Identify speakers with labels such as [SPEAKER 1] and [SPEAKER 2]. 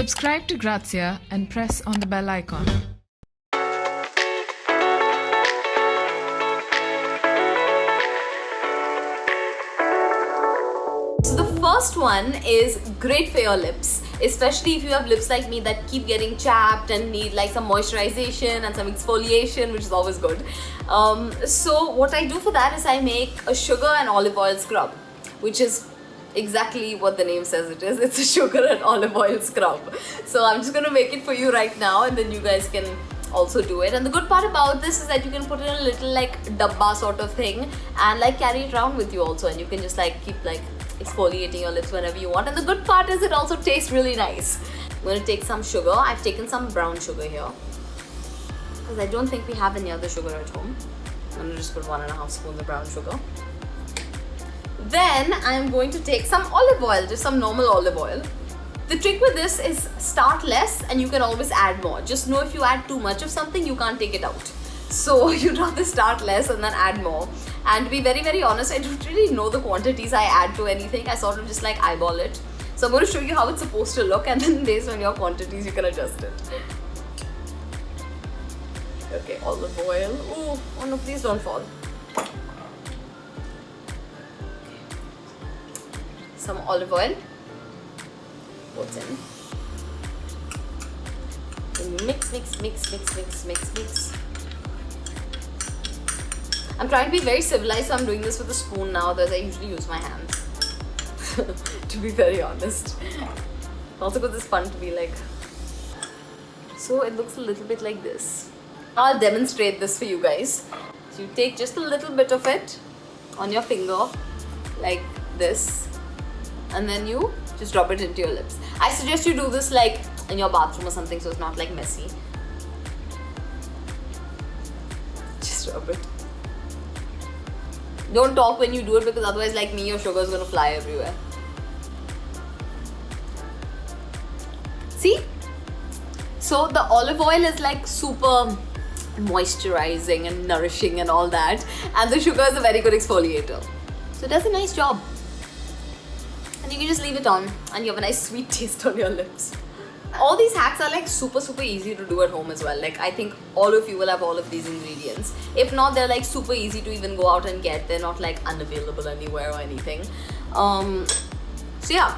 [SPEAKER 1] Subscribe to Grazia and press on the bell icon.
[SPEAKER 2] So the first one is great for your lips, especially if you have lips like me that keep getting chapped and need like some moisturization and some exfoliation, which is always good. So what I do for that is I make a sugar and olive oil scrub, which is exactly what the name says it is. It's a sugar and olive oil scrub. So I'm just gonna make it for you right now, and then you guys can also do it. And the good part about this is that you can put it in a little like dabba sort of thing and like carry it around with you also, and you can just like keep like exfoliating your lips whenever you want. And the good part is it also tastes really nice. I'm gonna take some sugar. I've taken some brown sugar here because I don't think we have any other sugar at home. I'm gonna just put 1.5 spoons of brown sugar. Then I'm going to take some olive oil, just some normal olive oil. The trick with this is start less and you can always add more. Just know if you add too much of something, you can't take it out. So you'd rather start less and then add more. And to be very, very honest, I don't really know the quantities I add to anything. I sort of just like eyeball it. So I'm going to show you how it's supposed to look, and then based on your quantities, you can adjust it. Okay, olive oil. Ooh, oh no, please don't fall. Some olive oil. What's in? Then you mix. I'm trying to be very civilized, so I'm doing this with a spoon now, otherwise I usually use my hands. To be very honest. Also because it's fun to be like... So it looks a little bit like this. I'll demonstrate this for you guys. So you take just a little bit of it on your finger, like this, and then you just drop it into your lips. I suggest you do this like in your bathroom or something, so it's not like messy. Just rub it. Don't talk when you do it, because otherwise, like me, your sugar is gonna fly everywhere. See? So the olive oil is like super moisturizing and nourishing and all that, and the sugar is a very good exfoliator. So it does a nice job. And you can just leave it on and you have a nice sweet taste on your lips. All these hacks are like super easy to do at home as well. Like I think all of you will have all of these ingredients. If not, they're like super easy to even go out and get. They're not like unavailable anywhere or anything. So yeah,